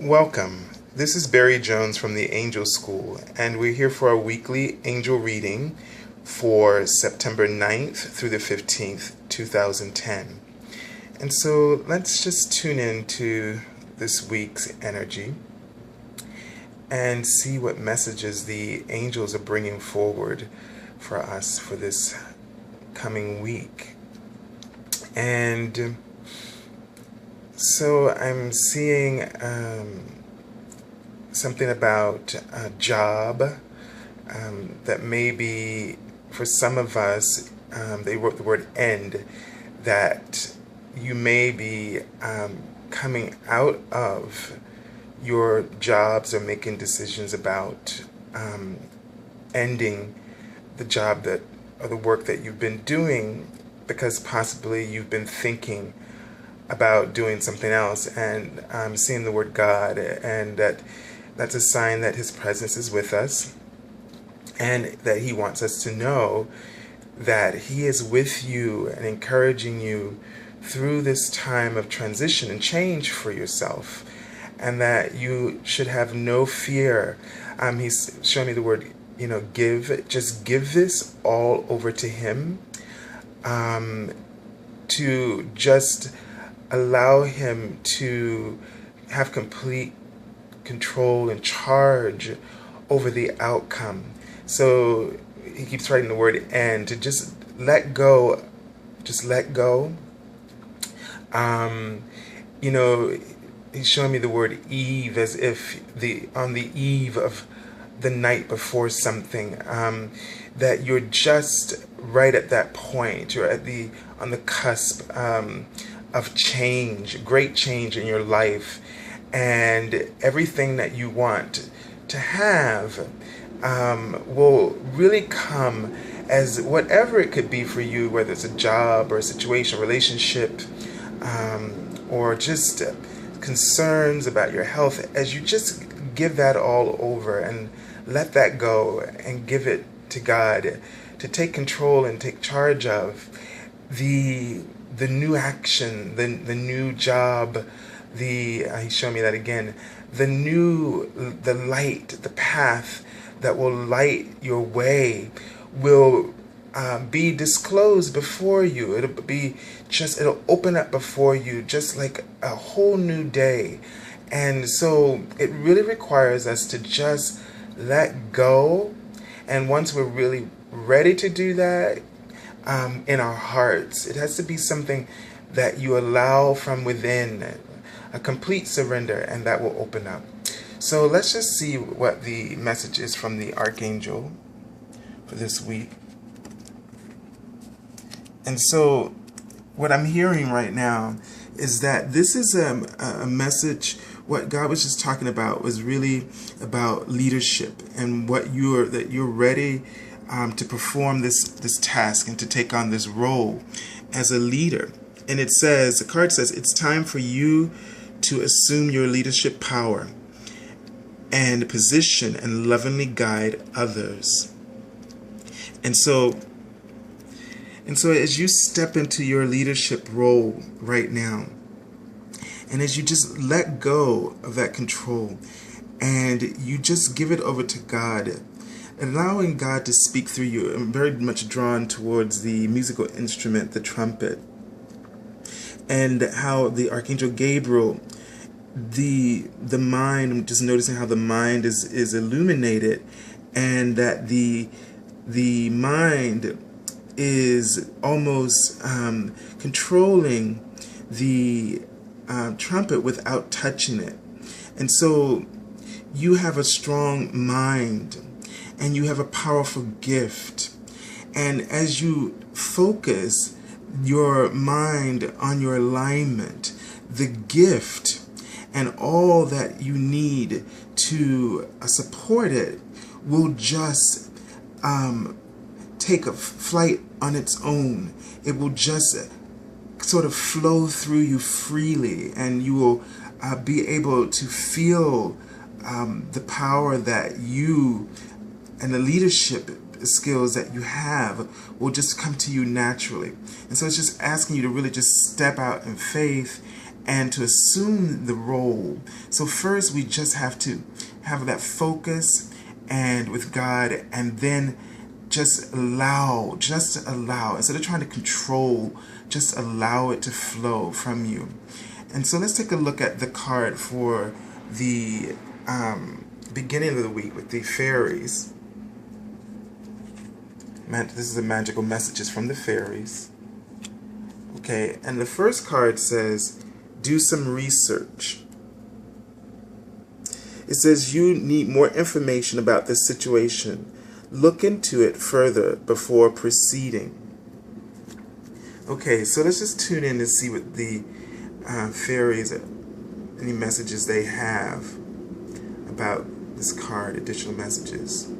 Welcome. This is Barry Jones from the Angel School, and we're here for our weekly angel reading for September 9th through the 15th, 2010. And so let's just tune in to this week's energy and see what messages the angels are bringing forward for us for this coming week. And so I'm seeing something about a job that maybe for some of us, they wrote the word end, that you may be coming out of your jobs or making decisions about ending the job that or the work that you've been doing because possibly you've been thinking about doing something else, and I'm seeing the word God, and that's a sign that His presence is with us, and that He wants us to know that He is with you and encouraging you through this time of transition and change for yourself, and that you should have no fear. He's showing me the word, give. Just give this all over to Him, to just allow Him to have complete control and charge over the outcome. So he keeps writing the word end, to just let go. Just let go. He's showing me the word eve, as if on the eve of the night before something, that you're just right at that point. You're on the cusp of change, great change in your life, and everything that you want to have will really come as whatever it could be for you, whether it's a job or a situation, relationship, or just concerns about your health, as you just give that all over and let that go and give it to God to take control and take charge of the new action, the new job, he's showing me that again, the light, the path that will light your way will be disclosed before you. It'll open up before you just like a whole new day. And so it really requires us to just let go. And once we're really ready to do that, in our hearts, it has to be something that you allow from within, a complete surrender, and that will open up. So let's just see what the message is from the Archangel for this week. And so what I'm hearing right now is that this is a message. What God was just talking about was really about leadership, and that you're ready to perform this task and to take on this role as a leader. And the card says, it's time for you to assume your leadership power and position and lovingly guide others. And so as you step into your leadership role right now, and as you just let go of that control and you just give it over to God, allowing God to speak through you. I'm very much drawn towards the musical instrument, the trumpet, and how the Archangel Gabriel, the mind, I'm just noticing how the mind is illuminated, and that the mind is almost controlling the trumpet without touching it. And so you have a strong mind, and you have a powerful gift. And as you focus your mind on your alignment, the gift and all that you need to support it will just take a flight on its own. It will just sort of flow through you freely, and you will be able to feel the power that you and the leadership skills that you have will just come to you naturally. And so it's just asking you to really just step out in faith and to assume the role. So first we just have to have that focus and with God, and then just allow, instead of trying to control, just allow it to flow from you. And so let's take a look at the card for the beginning of the week with the fairies. This is the magical messages from the fairies. Okay, and the first card says, do some research. It says you need more information about this situation. Look into it further before proceeding. Okay, so let's just tune in and see what the fairies, any messages they have about this card, additional messages.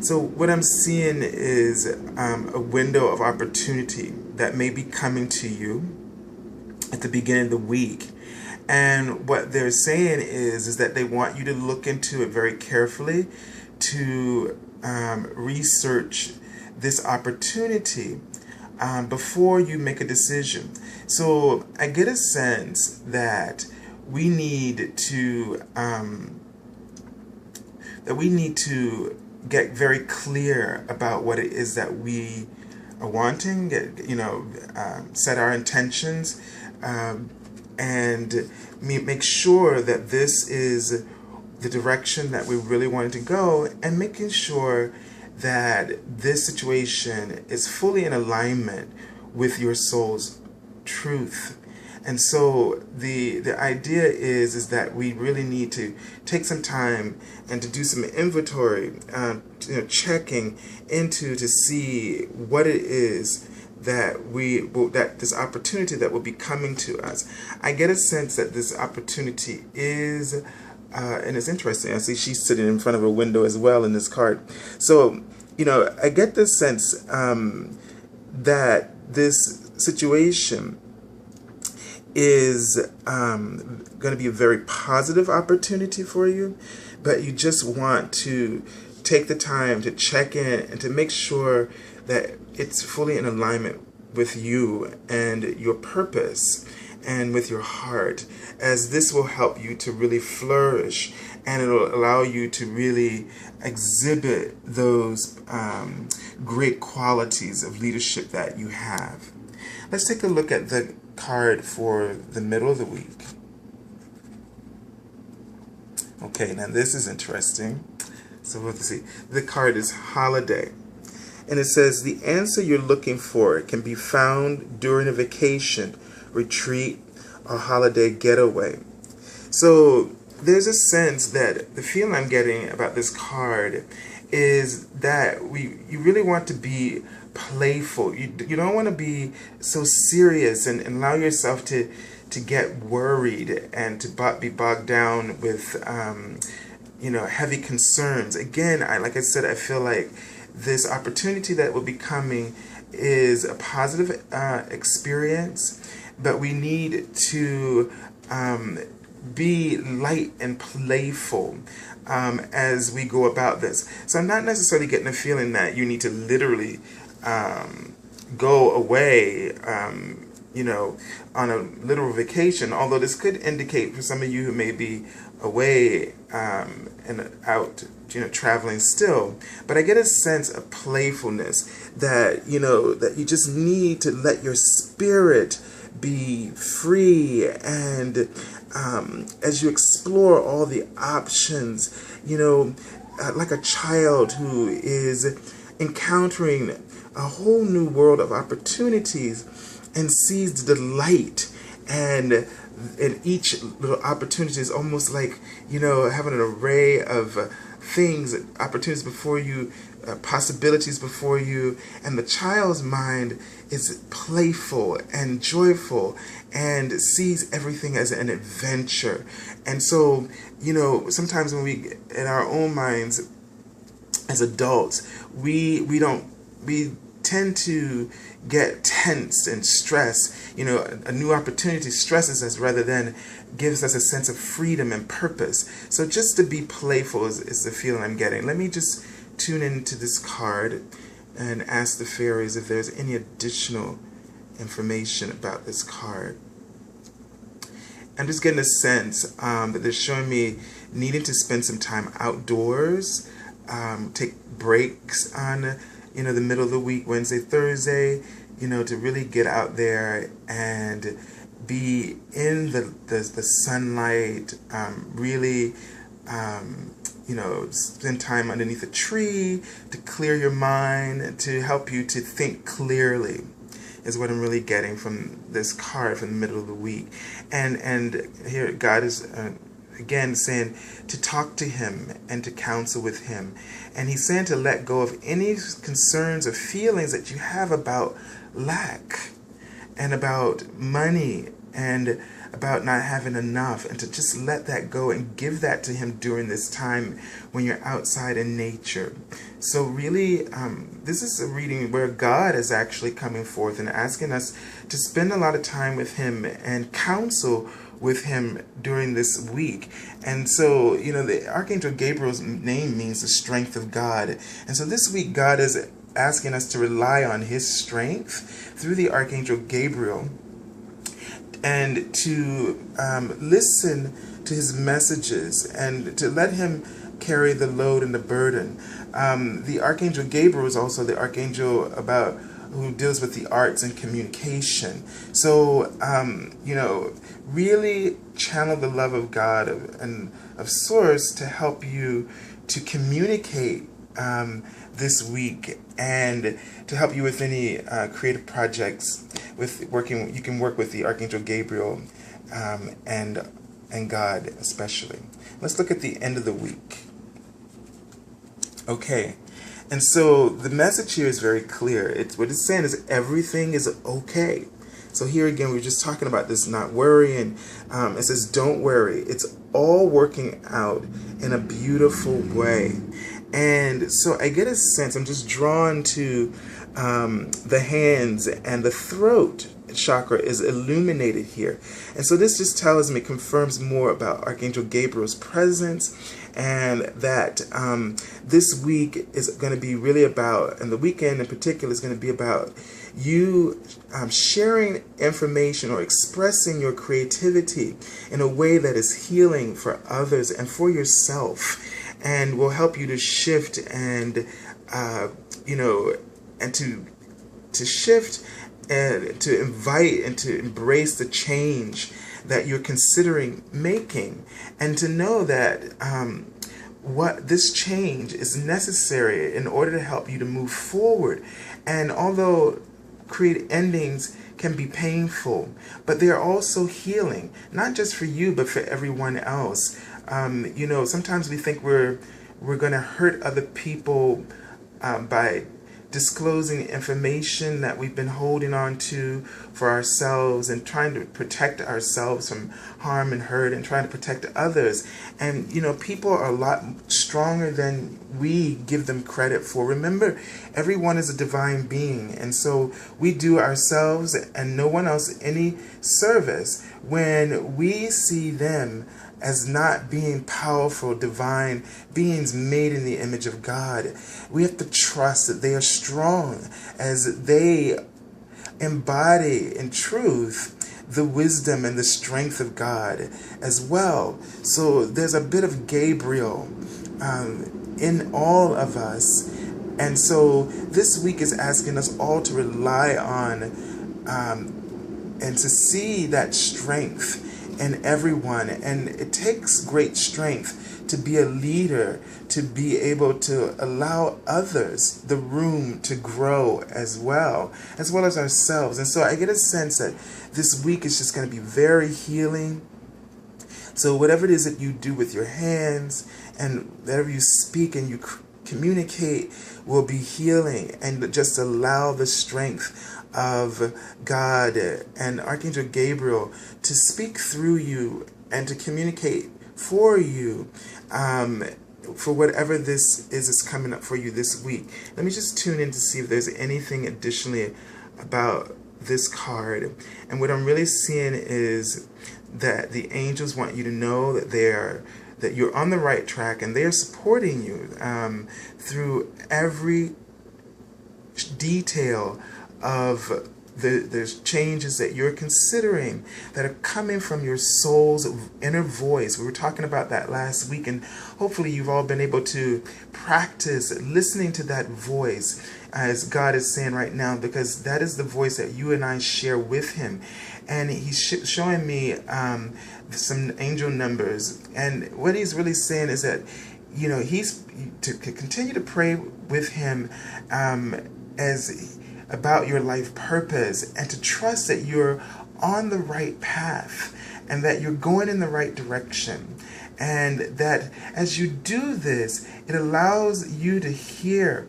So what I'm seeing is a window of opportunity that may be coming to you at the beginning of the week. And what they're saying is that they want you to look into it very carefully, to research this opportunity before you make a decision. So I get a sense that we need to get very clear about what it is that we are wanting. Set our intentions, and make sure that this is the direction that we really wanted to go, and making sure that this situation is fully in alignment with your soul's truth. And so the idea is that we really need to take some time and to do some inventory, checking into to see what it is that this opportunity that will be coming to us. I get a sense that this opportunity is, and it's interesting, I see she's sitting in front of a window as well in this card. So, I get this sense that this situation is going to be a very positive opportunity for you, but you just want to take the time to check in and to make sure that it's fully in alignment with you and your purpose and with your heart, as this will help you to really flourish, and it'll allow you to really exhibit those great qualities of leadership that you have. Let's take a look at the card for the middle of the week. Okay, now this is interesting. So let's see. The card is holiday. And it says the answer you're looking for can be found during a vacation, retreat, or holiday getaway. So there's a sense that the feeling I'm getting about this card is that you really want to be playful. You don't want to be so serious and allow yourself to get worried and to be bogged down with heavy concerns. Again, like I said, I feel like this opportunity that will be coming is a positive experience, but we need to be light and playful as we go about this. So I'm not necessarily getting a feeling that you need to literally go away, on a literal vacation, although this could indicate for some of you who may be away and out, traveling still. But I get a sense of playfulness that, that you just need to let your spirit be free, and as you explore all the options, like a child who is encountering a whole new world of opportunities and sees the delight, and each little opportunity is almost like, having an array of things, opportunities before you, possibilities before you, and the child's mind is playful and joyful and sees everything as an adventure. And so, sometimes when we, in our own minds as adults, we tend to get tense and stress. A new opportunity stresses us rather than gives us a sense of freedom and purpose. So just to be playful is the feeling I'm getting. Let me just tune into this card and ask the fairies if there's any additional information about this card. I'm just getting a sense that they're showing me needing to spend some time outdoors, take breaks on, the middle of the week, Wednesday, Thursday, to really get out there and be in the sunlight, really, spend time underneath a tree to clear your mind, to help you to think clearly, is what I'm really getting from this card from the middle of the week. And here God is again saying to talk to him and to counsel with him. And he's saying to let go of any concerns or feelings that you have about lack and about money and about not having enough, and to just let that go and give that to him during this time when you're outside in nature. So really, this is a reading where God is actually coming forth and asking us to spend a lot of time with him and counsel with him during this week. And so, the Archangel Gabriel's name means the strength of God. And so this week, God is asking us to rely on his strength through the Archangel Gabriel, and to listen to his messages and to let him carry the load and the burden. The Archangel Gabriel is also the archangel who deals with the arts and communication. So, really channel the love of God and of Source to help you to communicate this week, and to help you with any creative projects. You can work with the Archangel Gabriel and God especially. Let's look at the end of the week. Okay, and so the message here is very clear. What it's saying is everything is okay. So here again, we're just talking about this not worrying. It says, don't worry. It's all working out in a beautiful way. And so I get a sense, I'm just drawn to the hands and the throat chakra is illuminated here. And so this just tells me, confirms more about Archangel Gabriel's presence, and that this week is going to be really about, and the weekend in particular is going to be about you sharing information or expressing your creativity in a way that is healing for others and for yourself, and will help you to shift and and to shift and to invite and to embrace the change that you're considering making, and to know that what this change is necessary in order to help you to move forward. And although creative endings can be painful, but they are also healing, not just for you, but for everyone else. Sometimes we think we're going to hurt other people by disclosing information that we've been holding on to for ourselves, and trying to protect ourselves from harm and hurt, and trying to protect others. And people are a lot stronger than we give them credit for. Remember, everyone is a divine being, and so we do ourselves and no one else any service when we see them as not being powerful, divine beings made in the image of God. We have to trust that they are strong as they embody in truth the wisdom and the strength of God as well. So there's a bit of Gabriel in all of us. And so this week is asking us all to rely on and to see that strength in everyone. And it takes great strength to be a leader, to be able to allow others the room to grow as well as ourselves. And so I get a sense that this week is just going to be very healing. So whatever it is that you do with your hands, and whatever you speak and you communicate, will be healing, and just allow the strength of God and Archangel Gabriel to speak through you and to communicate for you for whatever this is coming up for you this week. Let me just tune in to see if there's anything additionally about this card. And what I'm really seeing is that the angels want you to know that that you're on the right track, and they are supporting you through every detail of there's changes that you're considering that are coming from your soul's inner voice. We were talking about that last week, and hopefully you've all been able to practice listening to that voice as God is saying right now, because that is the voice that you and I share with him. And he's showing me some angel numbers, and what he's really saying is that, you know, he's to continue to pray with him as about your life purpose, and to trust that you're on the right path and that you're going in the right direction, and that as you do this, it allows you to hear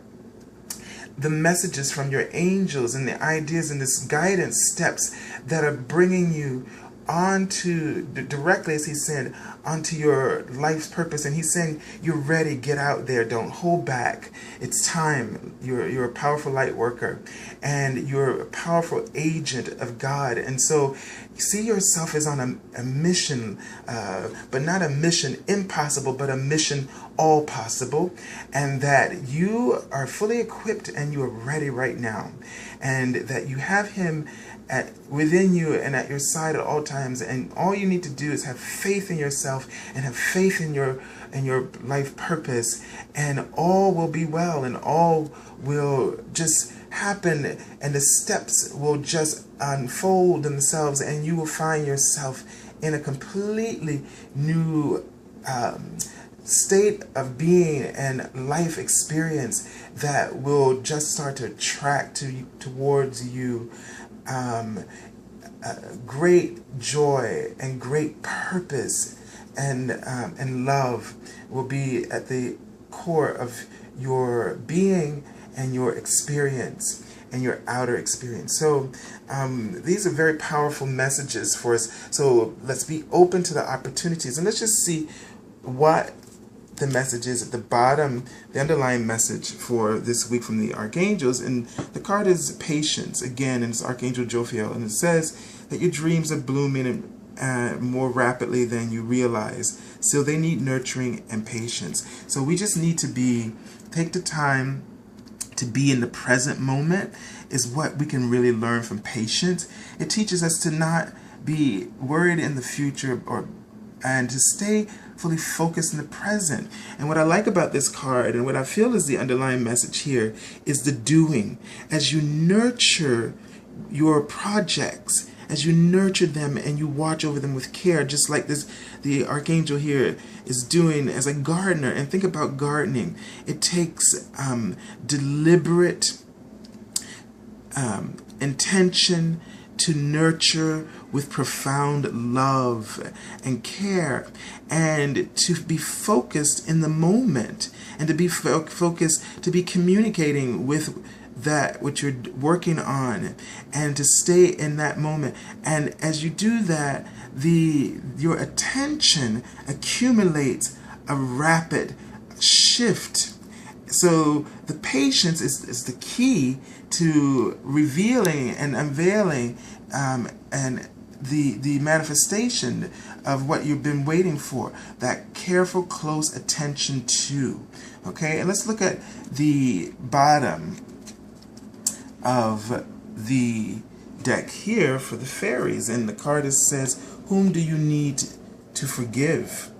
the messages from your angels and the ideas and this guidance steps that are bringing you onto, directly as he said, onto your life's purpose. And he's saying, you're ready, get out there, don't hold back, it's time. You're a powerful light worker, and you're a powerful agent of God. And so see yourself as on a mission, but not a mission impossible, but a mission all possible, and that you are fully equipped and you are ready right now, and that you have him within you and at your side at all times. And all you need to do is have faith in yourself and have faith in your life purpose, and all will be well, and all will just happen, and the steps will just unfold themselves, and you will find yourself in a completely new state of being and life experience that will just start to attract towards you great joy and great purpose, and love will be at the core of your being and your experience and your outer experience. So these are very powerful messages for us. So let's be open to the opportunities, and let's just see what the message is at the bottom, the underlying message for this week from the archangels. And the card is patience again, and it's Archangel Gabriel, and it says that your dreams are blooming more rapidly than you realize, so they need nurturing and patience. So we just need to take the time to be in the present moment is what we can really learn from patience. It teaches us to not be worried in the future, and to stay fully focused in the present. And what I like about this card, and what I feel is the underlying message here, is the doing. As you nurture your projects, as you nurture them and you watch over them with care, just like the archangel here is doing as a gardener. And think about gardening. It takes deliberate intention to nurture with profound love and care, and to be focused in the moment, and to be focused, to be communicating with that which you're working on, and to stay in that moment. And as you do that, your attention accumulates a rapid shift. So the patience is the key to revealing and unveiling and the manifestation of what you've been waiting for, that careful, close attention to. Okay, and let's look at the bottom of the deck here for the fairies, and the card says, whom do you need to forgive?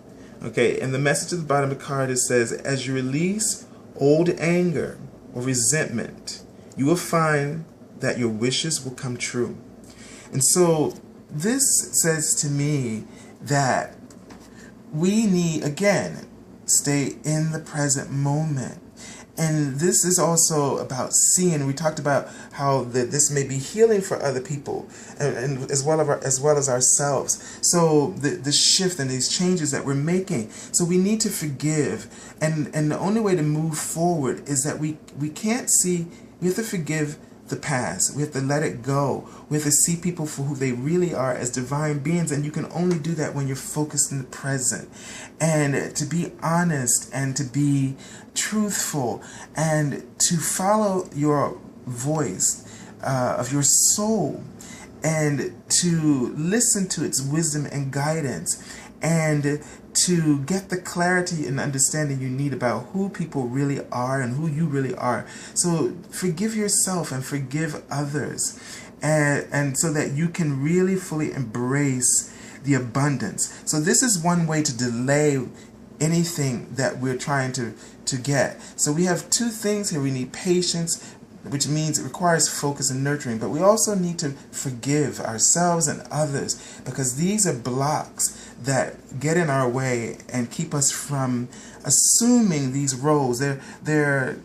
Okay, and the message at the bottom of the card says, as you release old anger or resentment, you will find that your wishes will come true. And so this says to me that we need, again, stay in the present moment. And this is also about seeing. We talked about how this may be healing for other people, and as well as ourselves. So the shift and these changes that we're making. So we need to forgive, and the only way to move forward is that we can't see. We have to forgive the past. We have to let it go. We have to see people for who they really are, as divine beings, and you can only do that when you're focused in the present. And to be honest, and to be truthful, and to follow your voice of your soul, and to listen to its wisdom and guidance, and to get the clarity and understanding you need about who people really are and who you really are. So forgive yourself and forgive others, and so that you can really fully embrace the abundance. So this is one way to delay anything that we're trying to get. So we have two things here. We need patience, which means it requires focus and nurturing, but we also need to forgive ourselves and others, because these are blocks that get in our way and keep us from assuming these roles. They're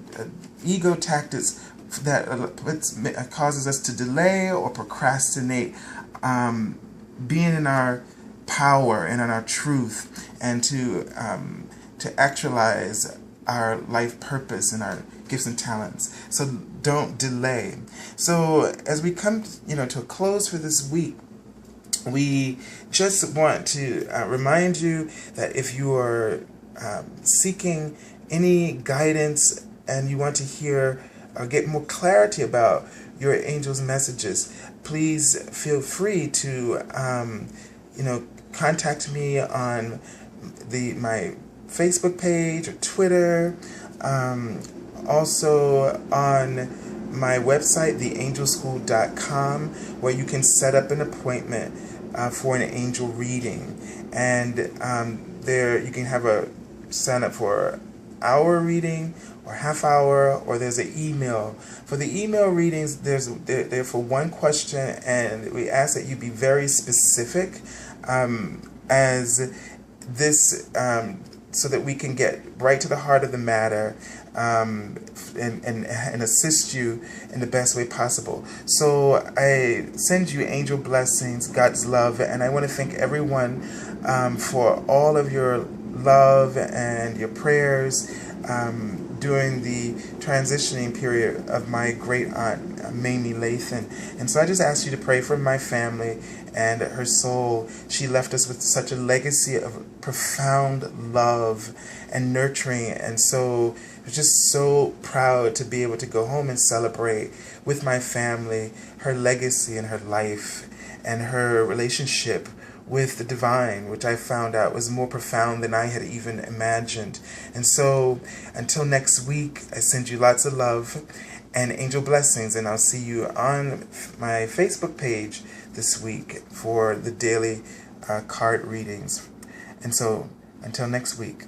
ego tactics that causes us to delay or procrastinate being in our power and in our truth, and to actualize our life purpose and our gifts and talents. So don't delay. So as we come to a close for this week, we just want to remind you that if you are seeking any guidance and you want to hear or get more clarity about your angel's messages, please feel free to contact me on my Facebook page or Twitter, also on my website, theangelschool.com, where you can set up an appointment for an angel reading. And there you can have a sign up for hour reading or half hour, or there's an email. For the email readings, they're for one question, and we ask that you be very specific as this so that we can get right to the heart of the matter and assist you in the best way possible. So I send you angel blessings, God's love, and I want to thank everyone for all of your love and your prayers during the transitioning period of my great aunt, Mamie Lathan. And so I just ask you to pray for my family and her soul. She left us with such a legacy of profound love and nurturing, and so I'm just so proud to be able to go home and celebrate with my family her legacy and her life and her relationship with the divine, which I found out was more profound than I had even imagined. And so until next week, I send you lots of love and angel blessings, and I'll see you on my Facebook page this week for the daily card readings. And so until next week.